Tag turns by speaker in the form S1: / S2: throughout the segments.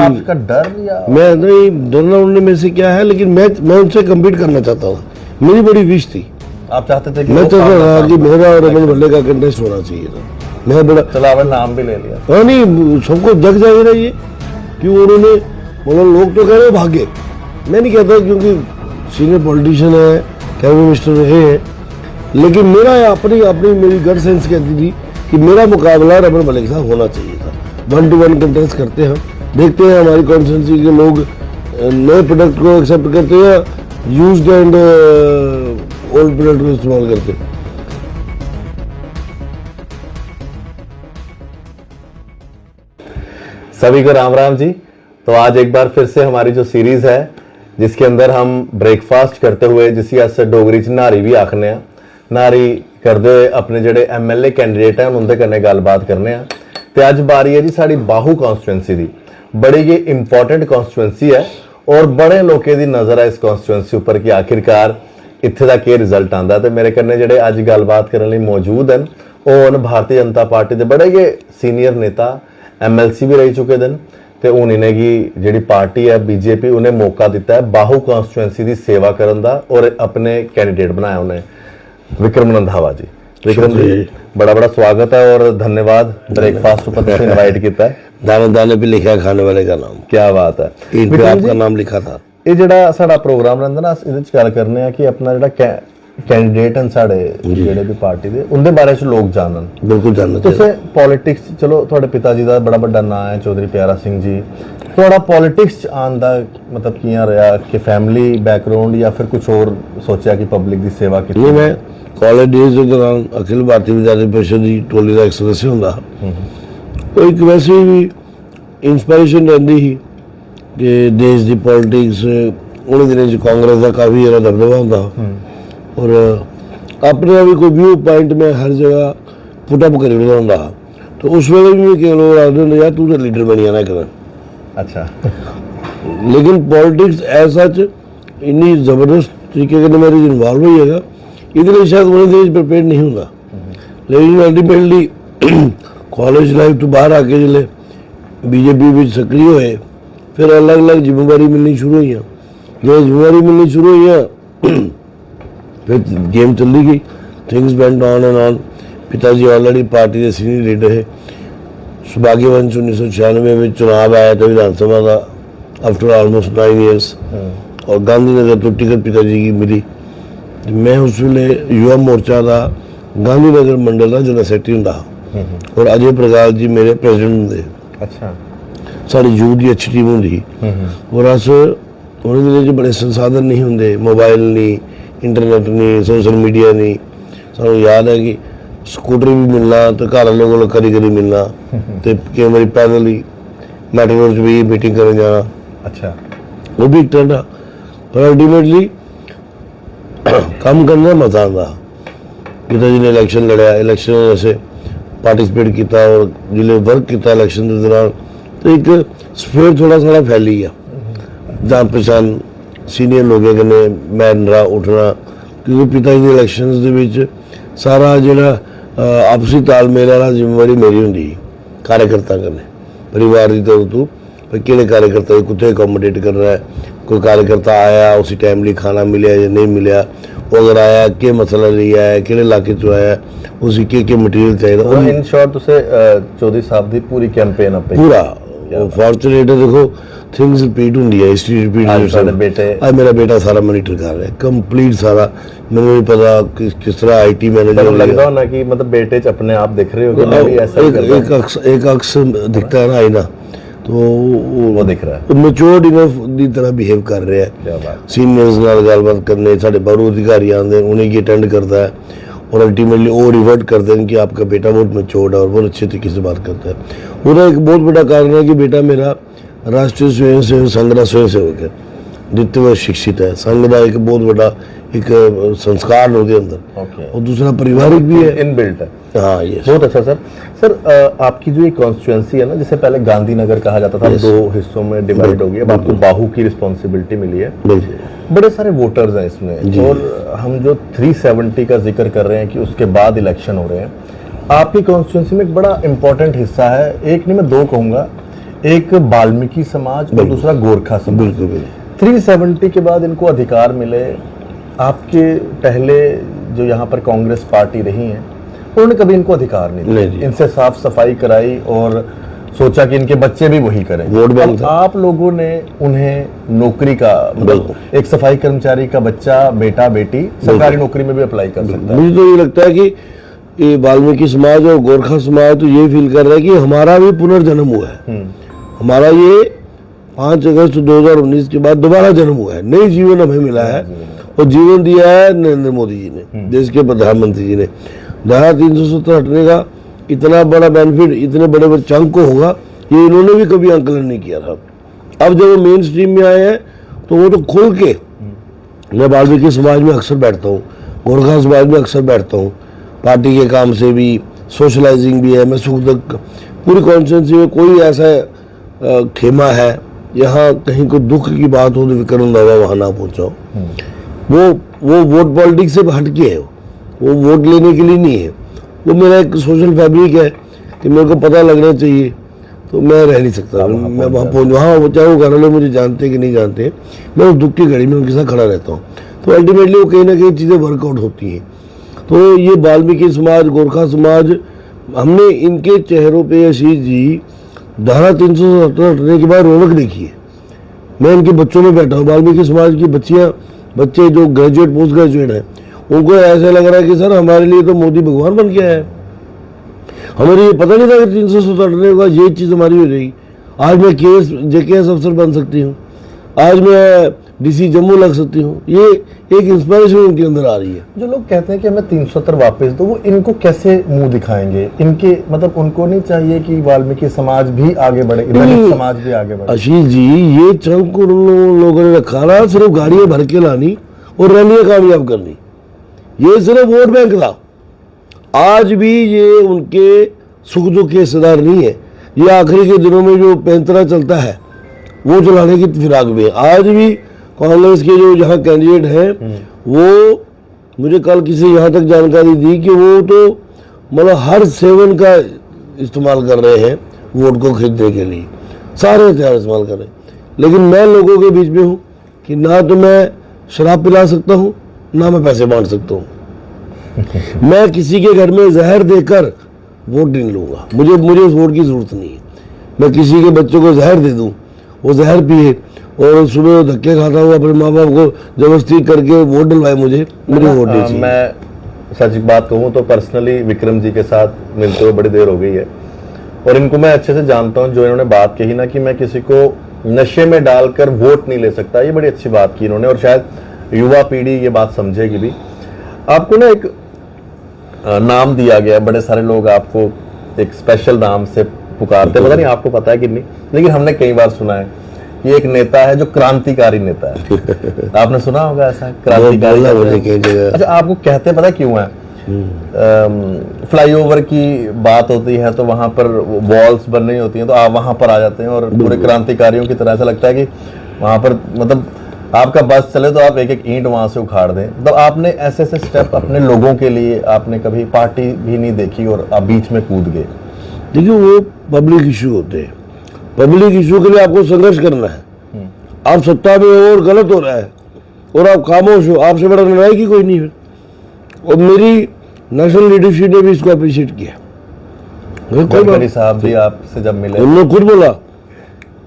S1: आपका डर या
S2: मैं नहीं डरना उनने में से क्या है, लेकिन मैं उनसे कम्पीट करना चाहता हूँ। मेरी बड़ी विश थी,
S1: आप चाहते थे कि
S2: मैं
S1: वो
S2: चाहता
S1: काम
S2: था
S1: ना
S2: कि
S1: सामने?
S2: मेरा और रमन भल्ले का कंटेस्ट होना चाहिए था। मैं बड़ा
S1: चलो आपने नाम भी ले लिया।
S2: हाँ नहीं, सबको जग जाएगा ये कि उन्होंने, मतलब लोग तो कह रहे भागे, मैं नहीं कहता क्योंकि सीनियर पॉलिटिशियन है, कैबिनेट मिनिस्टर रहे हैं, लेकिन मेरा अपनी अपनी मेरी गट सेंस कहती थी कि मेरा मुकाबला रमन भल्ले के साथ होना चाहिए था। 1 to 1 कंटेस्ट करते हैं, देखते हैं हमारी कॉन्स्टिट्यूंसी के लोग नए प्रोडक्ट को एक्सेप्ट करते हैं या यूज्ड एंड ओल्ड प्रोडक्ट को इस्तेमाल करते हैं।
S1: सभी को राम राम जी। तो आज एक बार फिर से हमारी जो सीरीज है जिसके अंदर हम ब्रेकफास्ट करते हुए, जिसी अस डोगरी च नारी भी आखने आ, नारी करते हुए अपने जेडे MLA कैंडिडेट हैं उनके कन्नै गलबात करने आ। ते अज बारी है जी साड़ी बाहू कॉन्स्टिट्यूंसी दी। बड़ी ये इंपॉर्टेंट कॉन्स्टिट्यूंसी है और बड़े लोगों की नज़र है इस कॉन्स्टिट्यूंसी उपर कि आखिरकार इत्थे दा के रिजल्ट आंदा। ते मेरे कन्नै जेडे अज गलबात करने लई मौजूद हैं वो भारतीय जनता पार्टी के बड़े ये सीनियर नेता, MLC भी रह चुके हैं ते हुण इन्हें की जिहड़ी पार्टी है BJP उन्हें मौका दिता है बाहू कॉन्स्टिट्यूंसी की सेवा करन दा और अपने कैंडिडेट बनाया उन्हें विक्रम रंधावा जी। विक्रम जी बड़ा बड़ा स्वागत है और धन्यवाद ब्रेकफास्ट पर तुझे इनवाइट किया है।
S2: दाने दाने पे लिखा है खाने वाले का नाम,
S1: क्या बात है।
S2: इन पे आपका नाम लिखा था।
S1: ये ਜਿਹੜਾ ਸਾਡਾ ਪ੍ਰੋਗਰਾਮ ਰਹਿੰਦਾ ਨਾ ਇਹਦੇ ਚ ਗੱਲ ਕਰਨੇ ਆ ਕਿ ਆਪਣਾ ਜਿਹੜਾ ਕੈਂਡੀਡੇਟ ਹਨ ਸਾਡੇ ਜਿਹੜੇ ਵੀ ਪਾਰਟੀ ਦੇ ਉਹਦੇ ਬਾਰੇ ਚ ਲੋਕ ਜਾਣਨ।
S2: बिल्कुल जानना
S1: ਤੁਸੀਂ
S2: चाहिए।
S1: ਪੋਲਿਟਿਕਸ, ਚਲੋ ਤੁਹਾਡੇ ਪਿਤਾ ਜੀ ਦਾ ਬੜਾ ਵੱਡਾ ਨਾਮ ਹੈ ਚੌਧਰੀ ਪਿਆਰਾ ਸਿੰਘ ਜੀ, ਤੁਹਾਡਾ ਪੋਲਿਟਿਕਸ ਚ ਆਉਣ ਦਾ ਮਤਲਬ ਕਿਵੇਂ ਰਿਹਾ ਕਿ ਫੈमिली बैकग्राउंड या फिर कुछ और सोचा कि पब्लिक की सेवा की?
S2: ये मैं कॉलेज डेज के दौरान अखिल भारतीय विद्यार्थी परिषद की टोली का एक सदस्य होंदा, तो एक वैसे भी इंस्पायरेशन रहती ही कि देश की पॉलिटिक्स उन्हें दिनों च कांग्रेस का काफ़ी ज़्यादा दबदबा होंदा और अपने भी कोई व्यू पॉइंट में हर जगह पुटअप करी होंदा। तो उस वेले भी कई लोग आखते होंगे यार तू तो लीडर बनी जाना कर।
S1: अच्छा।
S2: लेकिन पॉलिटिक्स ऐसा इन्नी ज़बरदस्त तरीके से मेरी इन्वॉल्व हुई है, इसलिए शायद उन्हें देश प्रिपेयर नहीं होगा। लेकिन अल्टीमेटली कॉलेज लाइफ तो बाहर आके जिले BJP भी सक्रिय हुए, फिर अलग अलग जिम्मेवारी मिलनी शुरू हुई। जो जिम्मेवारी मिलनी शुरू हुई फिर गेम चली गई, things went on and on. पिताजी ऑलरेडी पार्टी के सीनियर लीडर है। सौभाग्यवंश 1996 में चुनाव आया था विधानसभा का आफ्टर ऑलमोस्ट 9 ईयर्स, और गांधीनगर तो टिकट पिताजी की मिली। मैं उस वेले युवा मोर्चा का गांधीनगर मंडल का जनरल सैकटरी होंदा और अजय प्रकाश जी मेरे प्रेसिडेंट होंदे।
S1: अच्छा।
S2: साड़ी यूथ की अच्छी टीम होंदी और अस उन्हें दिनों बड़े संसाधन नहीं होंगे, मोबाइल नहीं, इंटरनेट नहीं, सोशल मीडिया नहीं। सानू याद है कि स्कूटर भी मिलना तो घर वालों को करी करी मिलना, तो कई बार पैदल ही मेट्रो च भी मीटिंग करने जाना।
S1: अच्छा।
S2: वो भी एक ट्रेंड है, पर अल्टीमेटली काम करना मजा आता। पिताजी ने इलेक्शन लड़या, इलेक्शन में जैसे पार्टिसिपेट किया और जिले वर्क किया इलेक्शन के दौरान, तो एक स्फेयर थोड़ा थोड़ा फैली है जान पहचान सीनियर लोगों कन्नै मैनरा उठना, क्योंकि पिताजी के इलेक्शन के सारा जोड़ा आपसी तालमेल वाला जिम्मेवारी मेरी होंगी कार्यकर्ता कन्नै, परिवार की तरफ तो कि कार्यकर्ता कुत्थे अकोमोडेट करना है। कोई कार्यकर्ता आया उसी टाइमली खाना मिले या नहीं मिले, वो अगर आया के मसला नहीं आया, कि इलाके चो आया, उसी के मटीरियल चाहिए।
S1: इन शॉर्ट तुसे चौधरी साहब की पूरी कैंपेन अपे
S2: पूरा फॉर्चुनेट है। देखो थिंग्स रिपीट होंगी है, हिस्ट्री रिपीट। आज मेरा बेटा सारा मॉनिटर कर रहा है कंप्लीट सारा। मैंने नहीं पता किस तरह IT मैनेजर
S1: लगता होना कि मतलब बेटे च अपने आप देख रहे हो कि मैं भी ऐसा ही करता हूं।
S2: एक अक्स दिखता है ना आईना, तो
S1: वो दिख रहा है
S2: मैच्योर्ड इनफ दी तरह बिहेव कर रहे हैं। सीनियर्स नाल गलबात करने, साढ़े बाहरों अधिकारी आते हैं उन्हें की अटेंड करता है और अल्टीमेटली वो रिवर्ट करते हैं कि आपका बेटा बहुत मैच्योर्ड है और बहुत अच्छे तरीके से बात करता है। पूरा एक बहुत बड़ा कारण है कि बेटा मेरा राष्ट्रीय स्वयं सेवक संघ का स्वयं सेवक है, द्वितीय वर्ष शिक्षित है। संघ का एक बहुत बड़ा एक संस्कार उसके अंदर और दूसरा पारिवारिक भी है,
S1: इनबिल्ट है।
S2: हाँ ये
S1: बहुत अच्छा सर आपकी जो ये कॉन्स्टिट्यूएंसी है ना, जिसे पहले गांधीनगर कहा जाता था, 2 हिस्सों में डिवाइड हो गई, अब आपको बाहू की रिस्पॉन्सिबिलिटी मिली है। बड़े सारे वोटर्स हैं इसमें और हम जो 370 का जिक्र कर रहे हैं कि उसके बाद इलेक्शन हो रहे हैं, आपकी कॉन्स्टिट्यूएंसी में एक बड़ा इंपॉर्टेंट हिस्सा है, एक नहीं मैं 2 कहूँगा। एक वाल्मीकि समाज और दूसरा गोरखा समाज।
S2: बिल्कुल बिल्कुल।
S1: 370 के बाद इनको अधिकार मिले। आपके पहले जो यहाँ पर कांग्रेस पार्टी रही है उन्होंने कभी इनको अधिकार नहीं दिया, इनसे साफ सफाई कराई और सोचा कि इनके बच्चे भी वही करें।
S2: वोट बैंक था।
S1: आप लोगों ने उन्हें नौकरी का मतलब एक सफाई कर्मचारी का बच्चा बेटा बेटी सरकारी नौकरी में भी अप्लाई कर सकता है।
S2: मुझे तो ये लगता है कि ये वाल्मीकि समाज और गोरखा समाज तो ये फील कर रहा है कि हमारा भी पुनर्जन्म हुआ है। हमारा ये 5 अगस्त 2019 के बाद दोबारा जन्म हुआ है, नई जीवन हमें मिला है और जीवन दिया है नरेंद्र मोदी जी ने, देश के प्रधानमंत्री जी ने। धारा 370 हटने का इतना बड़ा बेनिफिट इतने बड़े बड़े चंक को होगा ये इन्होंने भी कभी आंकलन नहीं किया था। अब जब वो मेन स्ट्रीम में आए हैं तो वो तो खुल के, मैं वाल्मीकि समाज में अक्सर बैठता हूँ, गोरखा समाज में अक्सर बैठता हूँ, पार्टी के काम से भी, सोशलाइजिंग भी है। मैं सुख दुख पूरी कॉन्स्टिट्यूंसी में कोई ऐसा खेमा है यहाँ कहीं को दुख की बात हो तो विक्रम दावा वहाँ ना पहुँचाओ। वो वोट पॉलिटिक्स से हटके है, वो वोट लेने के लिए नहीं है। वो मेरा एक सोशल फैब्रिक है कि मेरे को पता लगना चाहिए तो मैं रह नहीं सकता। मैं वहाँ पहुँच, वहाँ चाहे वो घर वाले मुझे जानते कि नहीं जानते, मैं उस दुख की घड़ी में उनके साथ खड़ा रहता हूँ। तो अल्टीमेटली वो कहीं ना कहीं चीज़ें वर्कआउट होती हैं। तो ये वाल्मीकि समाज, गोरखा समाज, हमने इनके चेहरों पे आशीष जी धारा 370 हटने के बाद रौनक देखी है। मैं इनके बच्चों में बैठा हूँ, वाल्मीकि समाज की बच्चे जो ग्रेजुएट पोस्ट ग्रेजुएट हैं, उनको ऐसा लग रहा है कि सर हमारे लिए तो मोदी भगवान बन गया है। हमें ये पता नहीं था कि 370 हटने के बाद ये चीज़ हमारी हो जाएगी। आज मैं JKS अफसर बन सकती हूँ, आज मैं DC जम्मू लग सकती हूँ। ये एक इंस्पिरेशन उनके अंदर आ रही है।
S1: जो लोग कहते हैं कि हमें 370 वापस दो, वो इनको कैसे मुंह दिखाएंगे? इनके मतलब उनको नहीं चाहिए कि वाल्मीकि समाज भी आगे बढ़े, दलित समाज भी आगे बढ़े?
S2: आशीष जी, ये चंक उन लोगों ने रखा ना, सिर्फ गाड़ियां भर के लानी और रैलियां कामयाब करनी, ये सिर्फ वोट बैंक था। आज भी ये उनके सुख दुख के हिस्सेदार नहीं है। ये आखिरी के दिनों में जो पैंतरा चलता है वो चलाने की फिराक में। आज भी कांग्रेस के जो यहाँ कैंडिडेट हैं, वो मुझे कल किसी यहाँ तक जानकारी दी कि वो तो मतलब हर सेवन का इस्तेमाल कर रहे हैं वोट को खरीदने के लिए, सारे हथियार इस्तेमाल कर रहे हैं। लेकिन मैं लोगों के बीच में हूँ कि ना तो मैं शराब पिला सकता हूँ, ना मैं पैसे बांट सकता हूँ। मैं किसी के घर में जहर देकर वोट नहीं लूँगा, मुझे उस वोट की जरूरत नहीं है। मैं किसी के बच्चों को जहर दे दूँ, वो जहर पिए और सुबह धक्के खाता हुआ अपने माँ बाप को जबरदस्ती करके वोट डलवाए, मुझे वोट नहीं चाहिए।
S1: मैं सच बात कहूँ तो पर्सनली विक्रम जी के साथ मिलते हुए बड़ी देर हो गई है और इनको मैं अच्छे से जानता हूँ। जो इन्होंने बात कही ना कि मैं किसी को नशे में डालकर वोट नहीं ले सकता, ये बड़ी अच्छी बात की इन्होंने और शायद युवा पीढ़ी ये बात समझेगी भी। आपको ना एक नाम दिया गया, बड़े सारे लोग आपको एक स्पेशल नाम से पुकारते, पता नहीं आपको पता है कि नहीं, लेकिन हमने कई बार सुना है कि एक नेता है जो क्रांतिकारी नेता है। आपने सुना होगा ऐसा क्रांतिकारी? अच्छा, आपको कहते पता क्यों है? फ्लाईओवर की बात होती है तो वहां पर वॉल्स बन रही होती हैं तो आप वहां पर आ जाते हैं और पूरे क्रांतिकारियों की तरह ऐसा लगता है कि वहां पर मतलब आपका बस चले तो आप एक एक ईंट वहां से उखाड़ दें। तो आपने ऐसे ऐसे स्टेप अपने लोगों के लिए, आपने कभी पार्टी भी नहीं देखी और आप बीच में कूद गए?
S2: देखिए, वो पब्लिक इशू होते हैं, पब्लिक इशू के लिए आपको संघर्ष करना है। आप सत्ता में हो और गलत हो रहा है और आप खामोश हो, आपसे बड़ा लड़ाई की कोई नहीं है। और मेरी नेशनल लीडरशिप ने भी इसको अप्रिशिएट किया।
S1: गडकरी साहब भी आपसे जब मिले,
S2: उन्होंने खुद बोला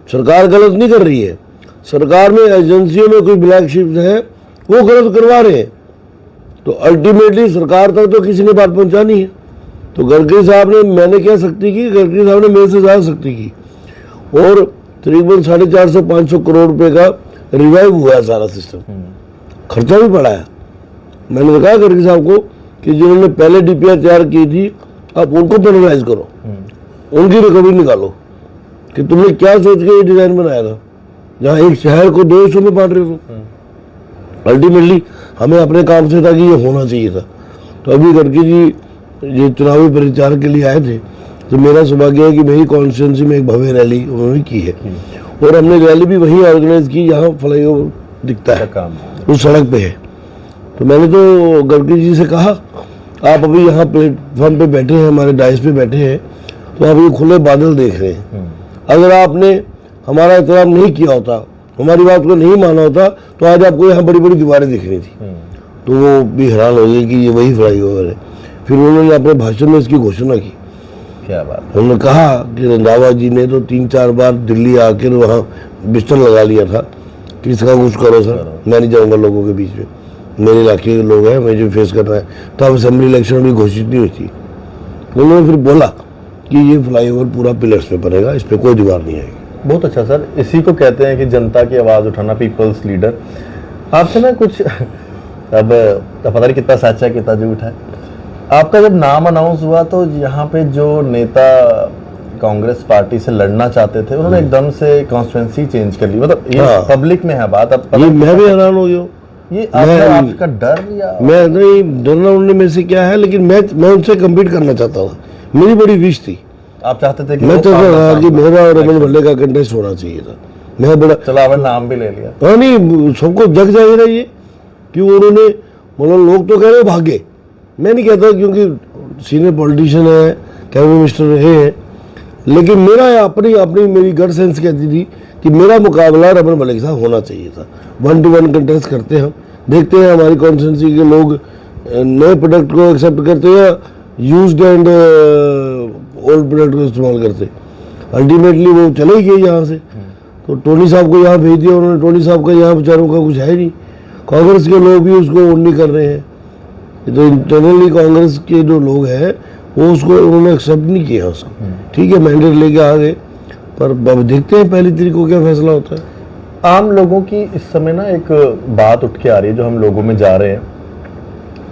S2: सरकार गलत नहीं कर रही है, सरकार में एजेंसियों में कोई ब्लैक शिप्स है वो गलत करवा रहे हैं। तो अल्टीमेटली सरकार तक तो किसी ने बात पहुंचानी है। तो गडकरी साहब ने, मैंने क्या सख्ती की, गडकरी साहब ने मेरे से ज़्यादा सख्ती की और तकरीबन 450-500 करोड़ रुपए का रिवाइव हुआ है सारा सिस्टम। खर्चा भी पड़ा है। मैंने कहा गडकरी साहब को कि जिन्होंने पहले DPR तैयार की थी आप उनको पेनलाइज करो, उनकी रिकवरी निकालो कि तुमने क्या सोच के ये डिजाइन बनाया था, जहाँ एक शहर को 2 हिस्सों में बांट रहे हो। अल्टीमेटली हमें अपने काम से था कि ये होना चाहिए था। तो अभी गडकरी जी ये चुनावी प्रचार के लिए आए थे तो मेरा सौभाग्य है कि मेरी कॉन्स्टिट्यूंसी में एक भव्य रैली उन्होंने की है और हमने रैली भी वहीं ऑर्गेनाइज की जहाँ फ्लाईओवर दिखता है, उस सड़क पे है। तो मैंने तो गडकरी जी से कहा आप अभी यहाँ प्लेटफॉर्म पे बैठे हैं, हमारे डाइस पे बैठे हैं, तो आप ये खुले बादल देख रहे हैं अगर आपने हमारा एहतराम नहीं किया होता, हमारी बात को नहीं माना होता, तो आज आपको यहाँ बड़ी बड़ी दीवारें दिख रही थी। तो वो भी हैरान हो गए कि ये वही फ्लाईओवर है। फिर उन्होंने अपने भाषण में इसकी घोषणा की।
S1: क्या बात।
S2: उन्होंने कहा कि रंधावा जी ने तो 3-4 बार दिल्ली आकर वहाँ बिस्तर लगा लिया था कि इसका कुछ करो सर, मैं नहीं जाऊँगा लोगों के बीच में, मेरे इलाके के लोग हैं, मुझे फेस करना है। तब असेंबली इलेक्शन भी घोषित नहीं हुई थी। उन्होंने फिर बोला कि ये फ्लाईओवर पूरा पिलर्स पे बनेगा, इस पर कोई दीवार नहीं आएगी।
S1: बहुत अच्छा सर, इसी को कहते हैं कि जनता की आवाज़ उठाना, पीपल्स लीडर। आपसे ना कुछ अब पता नहीं कितना सच है कितना झूठ है, आपका जब नाम अनाउंस हुआ तो यहाँ पे जो नेता कांग्रेस पार्टी से लड़ना चाहते थे उन्होंने एकदम से कॉन्स्टिट्यूंसी चेंज कर ली। मतलब ये
S2: हाँ।
S1: पब्लिक में है बात। अब
S2: ये मैं भी हैरान हो गया हूँ।
S1: ये आपका डर या
S2: मैं नहीं डरना उन्होंने मेरे से क्या है, लेकिन मैं उनसे कम्पीट करना चाहता था। मेरी बड़ी विश थी,
S1: आप चाहते थे कि
S2: मैं
S1: वो
S2: चाहता था
S1: कांग्रेस
S2: कि मेरा और रमेश भल्ले का कंटेस्ट होना चाहिए था। मैं बड़ा
S1: चलो आपने नाम भी ले लिया।
S2: हाँ नहीं, सबको जग जाहिर है ये कि उन्होंने, मतलब लोग तो कह रहे भागे, मैं नहीं कहता क्योंकि सीनियर पॉलिटिशियन है, कैबिनेट मिनिस्टर रहे हैं, लेकिन मेरा अपनी अपनी मेरी गट सेंस कहती थी कि मेरा मुकाबला रमन भल्ले के साथ होना चाहिए था। 1-to-1 कंटेस्ट करते हैं, हम देखते हैं हमारी कॉन्स्टिट्यूंसी के लोग नए प्रोडक्ट को एक्सेप्ट करते हैं या यूज्ड एंड ओल्ड प्रोडक्ट को इस्तेमाल करते। अल्टीमेटली वो चले ही गए यहाँ से, तो टोनी साहब को यहाँ भेज दिया उन्होंने। टोनी साहब का यहाँ बेचारों का कुछ है नहीं, कांग्रेस के लोग भी उसको ओन नहीं कर रहे हैं। तो इंटरनली कांग्रेस के जो लोग हैं वो उसको उन्होंने एक्सेप्ट नहीं किया उसको। ठीक है, मैंडेट लेके आ गए, पर अब देखते हैं 1 तारीख को क्या फैसला होता है।
S1: आम लोगों की इस समय ना एक बात उठ के आ रही है जो हम लोगों में जा रहे हैं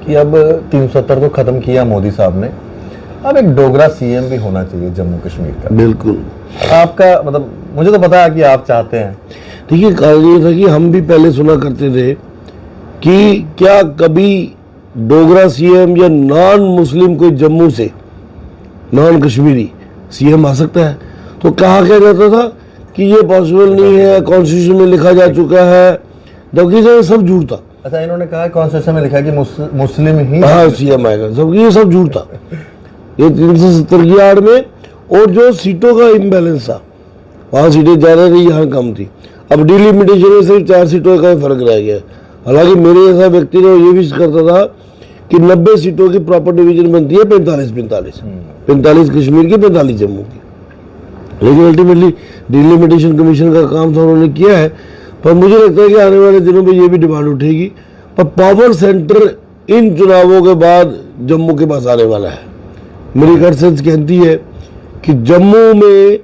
S1: कि अब 370 को खत्म किया मोदी साहब ने, अब एक डोगरा सीएम भी होना चाहिए जम्मू कश्मीर का।
S2: बिल्कुल।
S1: आपका मतलब, मुझे तो पता है कि आप चाहते हैं।
S2: देखिए, कारण ये था कि हम भी पहले सुना करते थे कि क्या कभी डोगरा सीएम या नॉन मुस्लिम कोई जम्मू से, नॉन कश्मीरी सीएम आ सकता है। तो कहा क्या जाता था कि ये पॉसिबल नहीं है, कॉन्स्टिट्यूशन में लिखा जा चुका है, जबकि सब झूठ था।
S1: अच्छा, इन्होंने कहा कॉन्स्टिट्यूशन में लिखा है कि मुस्लिम ही
S2: हाँ सीएम आएगा, जबकि ये सब झूठ था। ये 370 की आड़ में, और जो सीटों का इम्बैलेंस था, वहाँ सीटें ज़्यादा थी, यहाँ कम थी। अब डिलिमिटेशन में सिर्फ 4 सीटों का फर्क रह गया। हालांकि मेरे जैसा व्यक्ति ने ये विश करता था कि 90 सीटों की प्रॉपर डिवीजन बनती है, 45 कश्मीर की, 45 जम्मू की। लेकिन अल्टीमेटली डिलिमिटेशन कमीशन का काम तो उन्होंने किया है। पर मुझे लगता है कि आने वाले दिनों में ये भी डिमांड उठेगी। पर पावर सेंटर इन चुनावों के बाद जम्मू के पास आने वाला है। मेरी गट सेंस कहती है कि जम्मू में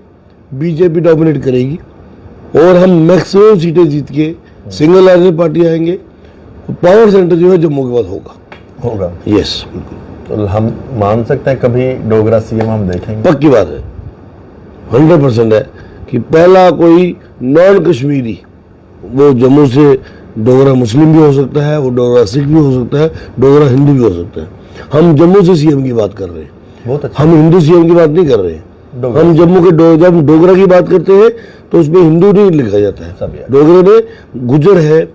S2: बीजेपी डोमिनेट करेगी और हम मैक्सिमम सीटें जीत के सिंगल लार्जेस्ट पार्टी आएंगे। पावर सेंटर जो है जम्मू के पास होगा। यस,
S1: तो हम मान सकते हैं कभी डोगरा सीएम हम देखेंगे।
S2: पक्की बात है, 100% है कि पहला कोई नॉन कश्मीरी, वो जम्मू से डोगरा मुस्लिम भी हो सकता है, वो डोगरा सिख भी हो सकता है, डोगरा हिंदू भी हो सकता है। हम जम्मू से सीएम की बात कर रहे हैं,
S1: बहुत अच्छा।
S2: हम हिंदू सीएम की बात नहीं कर रहे हैं। हम जम्मू के जब डोगरा की बात करते हैं तो उसमें हिंदू नहीं लिखा जाता है। डोगरे में गुजर है,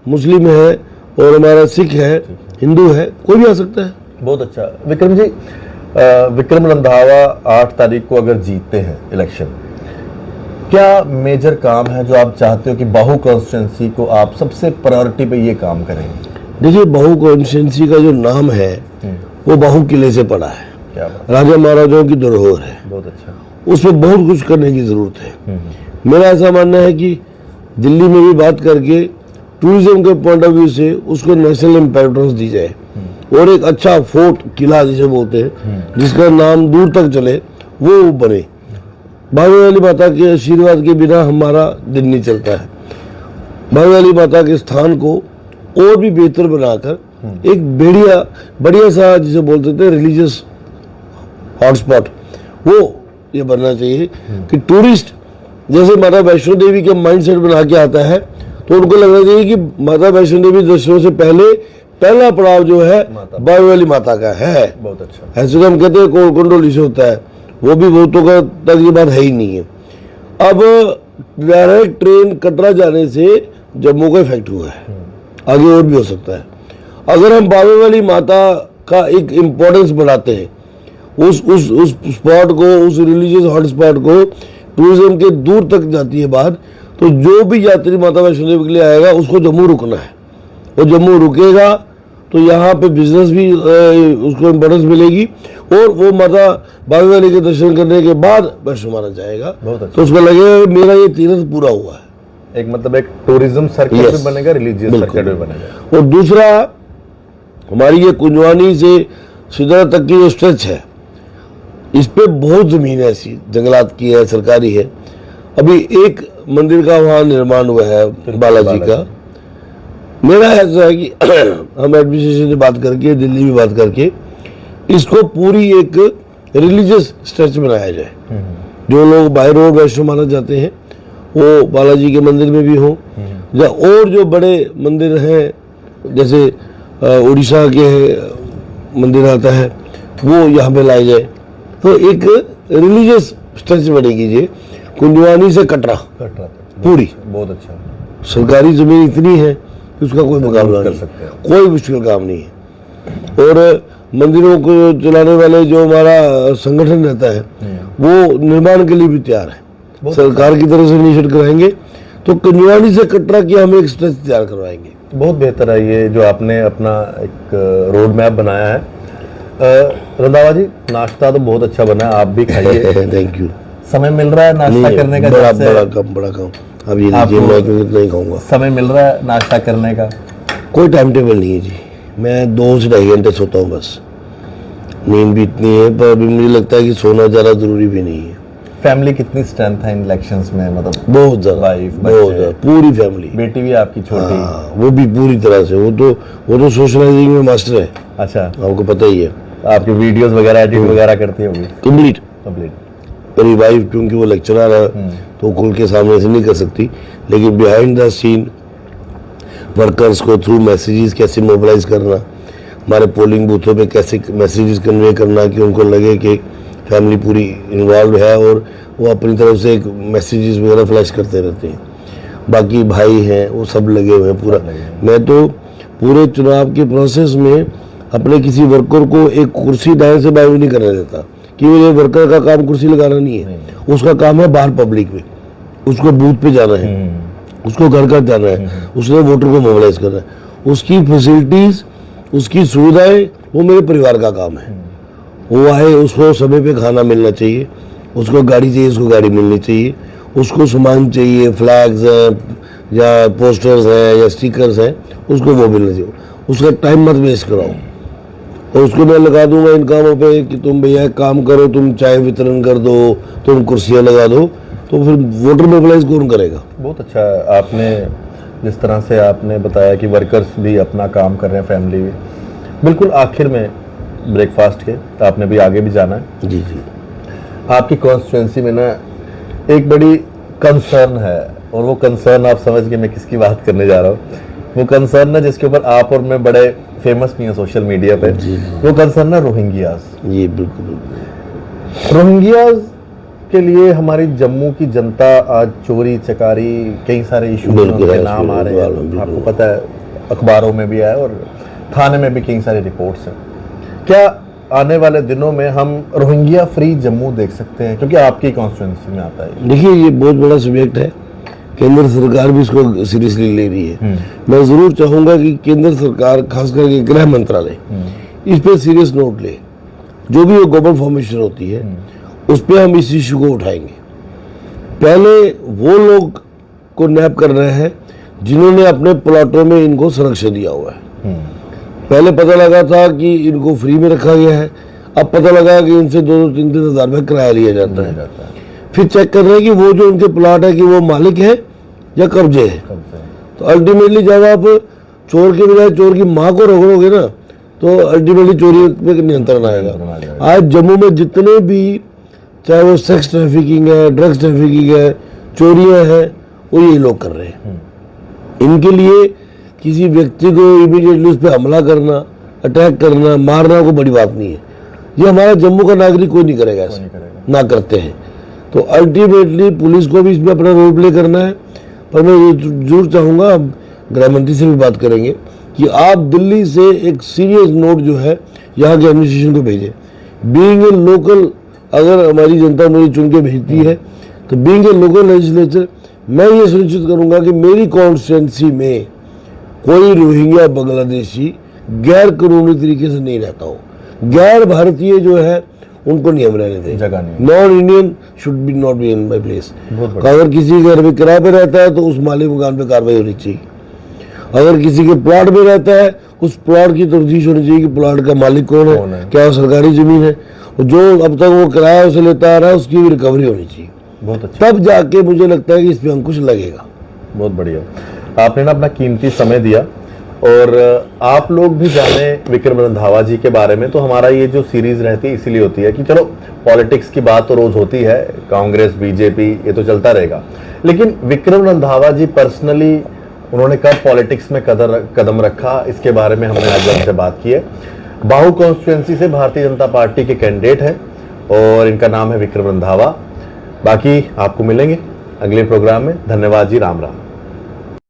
S2: मुस्लिम है, और हमारा सिख है, हिंदू है, कोई भी आ सकता है।
S1: बहुत अच्छा। विक्रम जी, विक्रम रंधावा 8 तारीख को अगर जीतते हैं इलेक्शन, क्या मेजर काम है जो आप चाहते हो कि बाहू कॉन्स्टिट्यूंसी को आप सबसे प्रायोरिटी पे ये काम करेंगे?
S2: देखिए, बाहू कॉन्स्टिट्यूंसी का जो नाम है वो बाहू किले से पड़ा है।
S1: क्या बात।
S2: राजा महाराजाओं की धरोहर है।
S1: बहुत अच्छा।
S2: उसमें बहुत कुछ करने की जरूरत है। मेरा ऐसा मानना है कि दिल्ली में भी बात करके टूरिज्म के पॉइंट ऑफ व्यू से उसको नेशनल इम्पोर्टेंस दी जाए, और एक अच्छा फोर्ट, किला जिसे बोलते हैं, जिसका नाम दूर तक चले, वो बने। बाबा वाली माता के आशीर्वाद के बिना हमारा दिन नहीं चलता है। बाबा वाली माता के स्थान को और भी बेहतर बनाकर एक बढ़िया सा जिसे बोलते थे रिलीजियस हॉटस्पॉट, वो ये बनना चाहिए कि टूरिस्ट जैसे माता वैष्णो देवी के माइंडसेट बना के आता है, तो उनको लगना चाहिए कि माता वैष्णो देवी दर्शनों से पहला पड़ाव जो है बाबा वाली माता का है।
S1: बहुत अच्छा।
S2: ऐसे तो हम कहते हैं कोलकुंडोली से होता है, वो भी बहुतों का तक ये बात है ही नहीं है। अब डायरेक्ट ट्रेन कटरा जाने से जम्मू का इफेक्ट हुआ है, आगे और भी हो सकता है। अगर हम बाबा वाली माता का एक इम्पोर्टेंस बढ़ाते हैं, उस स्पॉट को, उस रिलीजियस हॉट स्पॉट को टूरिज्म के दूर तक जाती है बात, तो जो भी यात्री माता वैष्णो देवी के लिए आएगा उसको जम्मू रुकना है। वो जम्मू रुकेगा तो यहाँ पे बिजनेस भी उसको इम्पोर्टेंस मिलेगी, और वो माता बाबी वाली के दर्शन करने के बाद वैष्णो माता जाएगा।
S1: बहुत अच्छा।
S2: तो उसको लगेगा मेरा ये तीर्थ पूरा हुआ है।
S1: एक मतलब एक टूरिज्म सर्किट
S2: Yes.
S1: भी बनेगा, रिलीजियस
S2: बिल्कुल।
S1: सर्किट भी बनेगा।
S2: और दूसरा, हमारी ये कुंजवानी से सिदरा तक की जो स्ट्रेच है, इस पे बहुत जमीन है, ऐसी जंगलात की है, सरकारी है। अभी एक मंदिर का वहाँ निर्माण हुआ है बालाजी का। मेरा ऐसा है कि हम एडमिनिस्ट्रेशन से बात करके, दिल्ली में बात करके, इसको पूरी एक रिलीजियस स्ट्रेच बनाया जाए। जो लोग बाय रोड वैष्णो माता जाते हैं वो बालाजी के मंदिर में भी हो, या और जो बड़े मंदिर हैं जैसे उड़ीसा के मंदिर आता है वो यहाँ पे लाए जाए। तो एक रिलीजियस स्ट्रेच बनेगी ये कुंजवानी से कटरा पूरी।
S1: बहुत अच्छा।
S2: सरकारी जमीन इतनी है कि उसका कोई मुकाबला
S1: कर
S2: नहीं,
S1: सकते हैं।
S2: कोई मुश्किल काम नहीं है। और मंदिरों को चलाने वाले जो हमारा संगठन रहता है वो निर्माण के लिए भी तैयार है। सरकार की तरफ से इनिशिएट कराएंगे तो कुंजवानी से कटरा की हम एक स्ट्रेच तैयार करवाएंगे।
S1: बहुत बेहतर है ये जो आपने अपना एक रोड मैप बनाया है। रंधावा जी, नाश्ता तो बहुत अच्छा बना है, आप भी खाइए।
S2: Thank you.
S1: समय मिल रहा है नाश्ता करने का?
S2: बड़ा
S1: जब से
S2: बड़ा काम। अब ये लीजिए, मैं क्योंकि इतना ही खाऊंगा।
S1: समय मिल रहा है नाश्ता करने का?
S2: कोई टाइम टेबल नहीं है जी, मैं 2 से 2.5 घंटे सोता हूँ बस। नींद भी इतनी है, पर अभी मुझे लगता है कि सोना ज़्यादा जरूरी भी नहीं है।
S1: फैमिली कितनी स्ट्रेंथ है इन इलेक्शंस में? मतलब
S2: बहुत ज़्यादा,
S1: वाइफ,
S2: बहुत
S1: बच्चे,
S2: ज़्यादा, पूरी फैमिली।
S1: बेटी भी आपकी छोटी?
S2: हाँ, वो भी पूरी तरह से। वो तो सोशलाइजिंग में मास्टर है,
S1: अच्छा,
S2: आपको पता ही है।
S1: आपकी वीडियोस वगैरह एडिट वगैरह करती होगी?
S2: कंप्लीट।
S1: कंप्लीट।
S2: मेरी वाइफ क्योंकि वो लेक्चरर है तो खुल के सामने से नहीं कर सकती, लेकिन बिहाइंड द सीन वर्कर्स को थ्रू मैसेजेस कैसे मोबिलाइज करना, हमारे पोलिंग बूथों पे कैसे मैसेजेस कन्वे करना कि उनको लगे कि फैमिली पूरी इन्वॉल्व है, और वो अपनी तरफ से एक मैसेजेस वगैरह फ्लैश करते रहते हैं। बाकी भाई हैं वो सब लगे हुए हैं पूरा। मैं तो पूरे चुनाव के प्रोसेस में अपने किसी वर्कर को एक कुर्सी दाएं से बाएं नहीं करने देता, कि ये वर्कर का काम कुर्सी लगाना नहीं है, उसका काम है बाहर पब्लिक में, उसको बूथ पे जाना है, उसको घर घर जाना है, उसने वोटर को मोबिलाइज करना है, उसकी फैसिलिटीज, उसकी सुविधाएं वो मेरे परिवार का काम है। वो आए, उसको समय पे खाना मिलना चाहिए, उसको गाड़ी चाहिए, उसको गाड़ी मिलनी चाहिए, उसको सामान चाहिए, फ्लैग्स हैं या पोस्टर्स हैं या स्टिकर्स हैं, उसको वो मिलना चाहिए। उसका टाइम मत वेस्ट कराओ, और उसको मैं लगा दूंगा इन कामों पे कि तुम भैया काम करो, तुम चाय वितरण कर दो, तुम कुर्सियाँ लगा दो, तो फिर वोटर मोबिलाइज कौन करेगा?
S1: बहुत अच्छा है आपने जिस तरह से आपने बताया कि वर्कर्स भी अपना काम कर रहे हैं, फैमिली भी। बिल्कुल आखिर में ब्रेकफास्ट के, तो आपने भी आगे भी जाना है।
S2: जी जी।
S1: आपकी कॉन्स्टिट्यूंसी में ना एक बड़ी कंसर्न है, और वो कंसर्न आप समझ के मैं किसकी बात करने जा रहा हूँ। वो कंसर्न है जिसके ऊपर आप और मैं बड़े फेमस भी हैं सोशल मीडिया पे। वो कंसर्न है रोहिंग्यास।
S2: ये बिल्कुल
S1: रोहिंग्यास के लिए हमारी जम्मू की जनता आज चोरी चकारी कई सारे इशू के नाम आ रहे हैं, आपको पता है, अखबारों में भी आया और थाने में भी कई सारे रिपोर्ट्स हैं। क्या आने वाले दिनों में हम रोहिंग्या फ्री जम्मू देख सकते हैं? क्योंकि आपकी कॉन्स्टिट्यूंसी में आता है।
S2: देखिए, ये बहुत बड़ा सब्जेक्ट है, केंद्र सरकार भी इसको सीरियसली ले रही है। मैं जरूर चाहूंगा कि केंद्र सरकार, खास करके गृह मंत्रालय, इस पे सीरियस नोट ले। जो भी ग्लोबल फॉर्मेशन होती है उस पे हम इस इशू को उठाएंगे। पहले वो लोग को नैप कर रहे हैं जिन्होंने अपने प्लॉटों में इनको संरक्षण दिया हुआ है। पहले पता लगा था कि इनको फ्री में रखा गया है, अब पता लगा कि इनसे 2-3 हज़ार रुपये किराया लिया जाता है। फिर चेक कर रहे हैं कि वो जो उनके प्लॉट है कि वो मालिक है या कब्जे है। तो अल्टीमेटली जब आप चोर के बजाय चोर की माँ को रोकोगे ना, तो अल्टीमेटली चोरी पे नियंत्रण आएगा। आज जम्मू में जितने भी, चाहे वो सेक्स ट्रैफिकिंग है, ड्रग्स ट्रैफिकिंग है, चोरियां हैं, वो ये लोग कर रहे हैं। इनके लिए किसी व्यक्ति को इमीडिएटली उस पर हमला करना, अटैक करना, मारना कोई बड़ी बात नहीं है। ये हमारा जम्मू का नागरिक कोई नहीं करेगा, ऐसा ना करते हैं। तो अल्टीमेटली पुलिस को भी इसमें अपना रोल प्ले करना है। पर मैं ये जरूर चाहूँगा, गृह मंत्री से भी बात करेंगे, कि आप दिल्ली से एक सीरियस नोट जो है यहाँ के एडमिनिस्ट्रेशन को भेजें। बीइंग ए लोकल, अगर हमारी जनता मुझे चुन के भेजती है तो बीइंग ए लोकल लेजिस्लेचर मैं ये सुनिश्चित करूंगा कि मेरी कॉन्स्टिट्यूंसी में कोई रोहिंग्या बांग्लादेशी गैर कानूनी तरीके से नहीं रहता हो। गैर भारतीय जो है उनको नहीं हम रहने दें,
S1: जगह नहीं।
S2: Non Indian should be not be in my place.
S1: बहुत बढ़िया।
S2: अगर किसी घर में किराए पे रहता है तो उस मालिक मकान पे कार्रवाई होनी चाहिए। अगर किसी के प्लॉट में रहता है उस प्लॉट की तफ्तीश होनी चाहिए कि प्लॉट का मालिक कौन है, क्या वो सरकारी जमीन है, और जो अब तक वो किराया उसे लेता आ रहा है उसकी भी रिकवरी होनी चाहिए।
S1: बहुत अच्छा,
S2: तब जाके मुझे लगता है कि इस पे अंकुश लगेगा।
S1: बहुत बढ़िया। आपने ना अपना कीमती समय दिया, और आप लोग भी जाने विक्रम रंधावा जी के बारे में। तो हमारा ये जो सीरीज रहती है इसीलिए होती है कि चलो पॉलिटिक्स की बात तो रोज होती है, कांग्रेस बीजेपी ये तो चलता रहेगा, लेकिन विक्रम रंधावा जी पर्सनली उन्होंने कब पॉलिटिक्स में कदम रखा, इसके बारे में हमने आज उनसे बात की है। बाहू कॉन्स्टिट्यूएंसी से भारतीय जनता पार्टी के कैंडिडेट हैं और इनका नाम है विक्रम रंधावा। बाकी आपको मिलेंगे अगले प्रोग्राम में। धन्यवाद जी, राम राम।